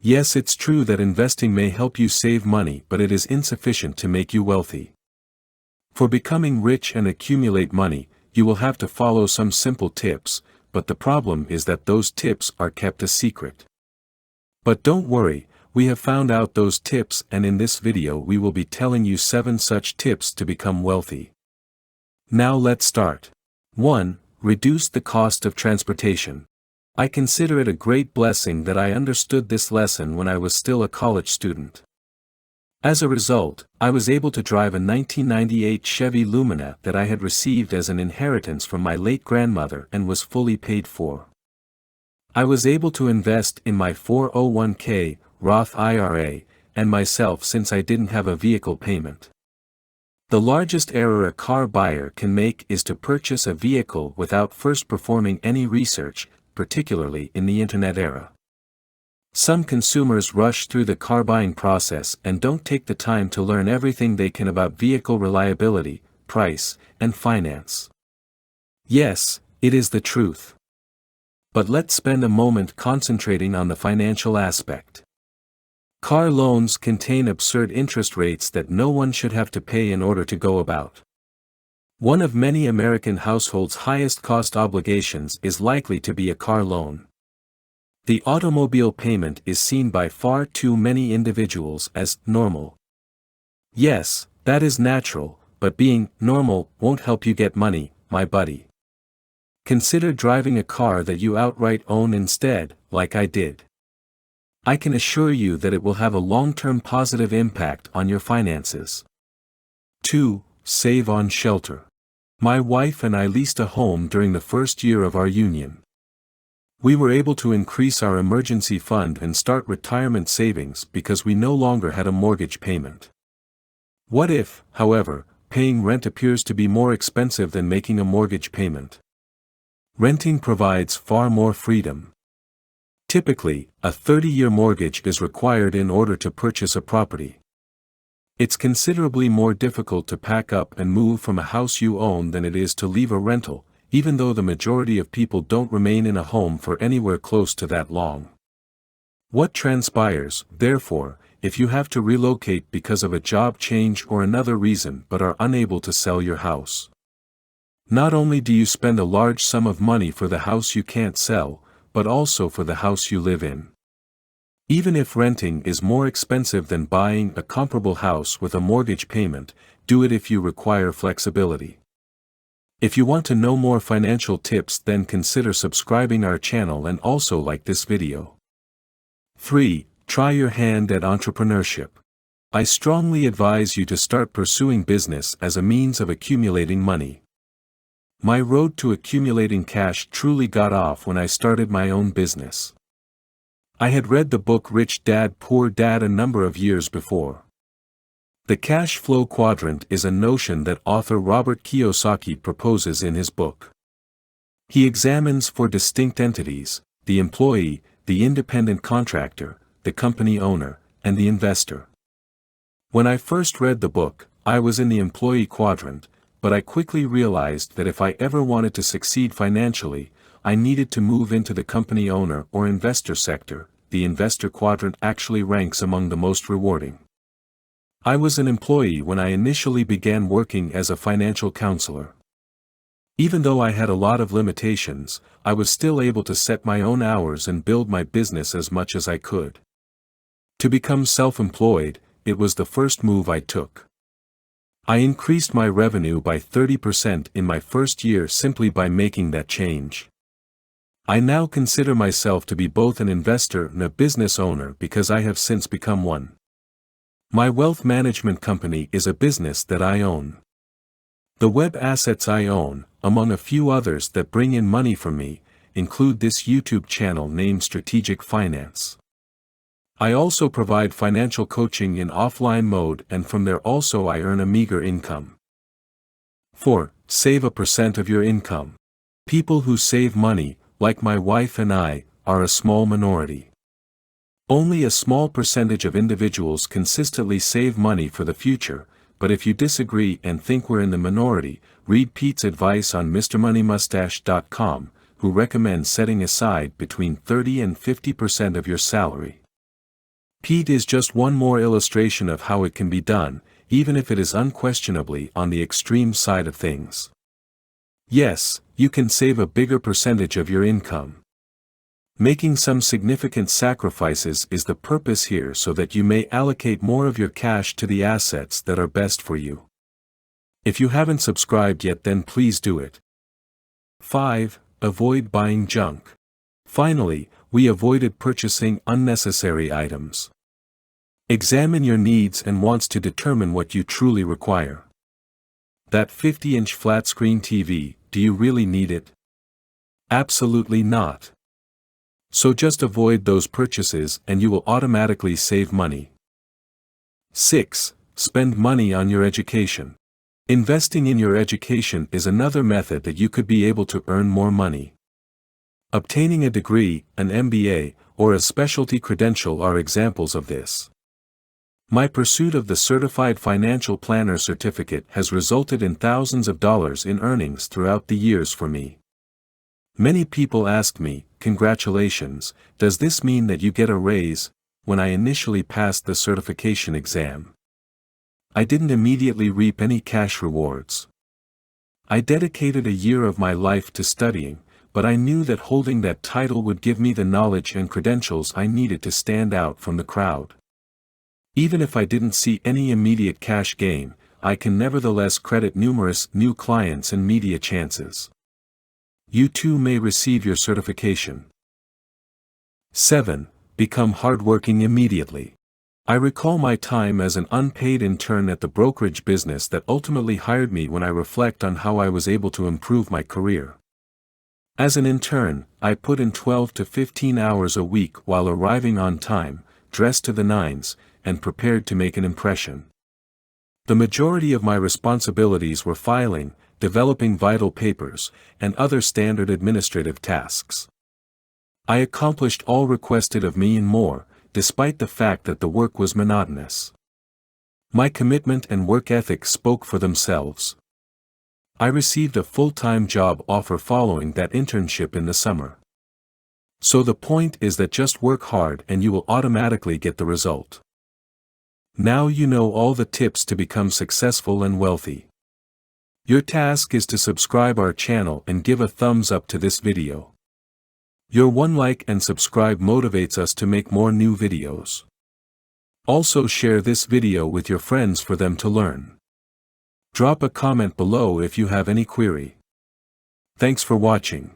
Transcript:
Yes, it's true that investing may help you save money, but it is insufficient to make you wealthy. For becoming rich and accumulate money, you will have to follow some simple tips, but the problem is that those tips are kept a secret. But don't worry, we have found out those tips, and in this video we will be telling you 7 such tips to become wealthy. Now let's start. 1. Reduce the cost of transportation. I consider it a great blessing that I understood this lesson when I was still a college student. As a result, I was able to drive a 1998 Chevy Lumina that I had received as an inheritance from my late grandmother and was fully paid for. I was able to invest in my 401k, Roth IRA, and myself since I didn't have a vehicle payment. The largest error a car buyer can make is to purchase a vehicle without first performing any research, particularly in the internet era. Some consumers rush through the car buying process and don't take the time to learn everything they can about vehicle reliability, price, and finance. Yes, it is the truth. But let's spend a moment concentrating on the financial aspect. Car loans contain absurd interest rates that no one should have to pay in order to go about. One of many American households' highest cost obligations is likely to be a car loan. The automobile payment is seen by far too many individuals as normal. Yes, that is natural, but being normal won't help you get money, my buddy. Consider driving a car that you outright own instead, like I did. I can assure you that it will have a long-term positive impact on your finances. 2. Save on shelter. My wife and I leased a home during the first year of our union. We were able to increase our emergency fund and start retirement savings because we no longer had a mortgage payment. What if, however, paying rent appears to be more expensive than making a mortgage payment? Renting provides far more freedom. Typically, a 30-year mortgage is required in order to purchase a property. It's considerably more difficult to pack up and move from a house you own than it is to leave a rental, even though the majority of people don't remain in a home for anywhere close to that long. What transpires, therefore, if you have to relocate because of a job change or another reason but are unable to sell your house? Not only do you spend a large sum of money for the house you can't sell, but also for the house you live in. Even if renting is more expensive than buying a comparable house with a mortgage payment, do it if you require flexibility. If you want to know more financial tips, then consider subscribing our channel and also like this video. 3. Try your hand at entrepreneurship. I strongly advise you to start pursuing business as a means of accumulating money. My road to accumulating cash truly got off when I started my own business. I had read the book Rich Dad Poor Dad a number of years before. The cash flow quadrant is a notion that author Robert Kiyosaki proposes in his book. He examines 4 distinct entities: the employee, the independent contractor, the company owner, and the investor. When I first read the book, I was in the employee quadrant, but I quickly realized that if I ever wanted to succeed financially, I needed to move into the company owner or investor sector. The investor quadrant actually ranks among the most rewarding. I was an employee when I initially began working as a financial counselor. Even though I had a lot of limitations, I was still able to set my own hours and build my business as much as I could. To become self-employed, it was the first move I took. I increased my revenue by 30% in my first year simply by making that change. I now consider myself to be both an investor and a business owner because I have since become one. My wealth management company is a business that I own. The web assets I own, among a few others that bring in money for me, include this YouTube channel named Strategic Finance. I also provide financial coaching in offline mode, and from there also I earn a meager income. 4. Save a percent of your income. People who save money, like my wife and I, are a small minority. Only a small percentage of individuals consistently save money for the future, but if you disagree and think we're in the minority, read Pete's advice on MrMoneyMustache.com, who recommends setting aside between 30 and 50% of your salary. Pete is just one more illustration of how it can be done, even if it is unquestionably on the extreme side of things. Yes, you can save a bigger percentage of your income. Making some significant sacrifices is the purpose here so that you may allocate more of your cash to the assets that are best for you. If you haven't subscribed yet, then please do it. 5. Avoid buying junk. Finally, we avoided purchasing unnecessary items. Examine your needs and wants to determine what you truly require. That 50-inch flat-screen TV, do you really need it? Absolutely not. So just avoid those purchases and you will automatically save money. 6. Spend money on your education. Investing in your education is another method that you could be able to earn more money. Obtaining a degree, an MBA, or a specialty credential are examples of this. My pursuit of the Certified Financial Planner certificate has resulted in thousands of dollars in earnings throughout the years for me. Many people ask me, "Congratulations, does this mean that you get a raise?" When I initially passed the certification exam, I didn't immediately reap any cash rewards. I dedicated a year of my life to studying, but I knew that holding that title would give me the knowledge and credentials I needed to stand out from the crowd. Even if I didn't see any immediate cash gain, I can nevertheless credit numerous new clients and media chances. You too may receive your certification. 7. Become hardworking immediately. I recall my time as an unpaid intern at the brokerage business that ultimately hired me when I reflect on how I was able to improve my career. As an intern, I put in 12 to 15 hours a week while arriving on time, dressed to the nines, and prepared to make an impression. The majority of my responsibilities were filing, developing vital papers, and other standard administrative tasks. I accomplished all requested of me and more, despite the fact that the work was monotonous. My commitment and work ethic spoke for themselves. I received a full-time job offer following that internship in the summer. So the point is that just work hard and you will automatically get the result. Now you know all the tips to become successful and wealthy. Your task is to subscribe our channel and give a thumbs up to this video. Your one like and subscribe motivates us to make more new videos. Also share this video with your friends for them to learn. Drop a comment below if you have any query. Thanks for watching.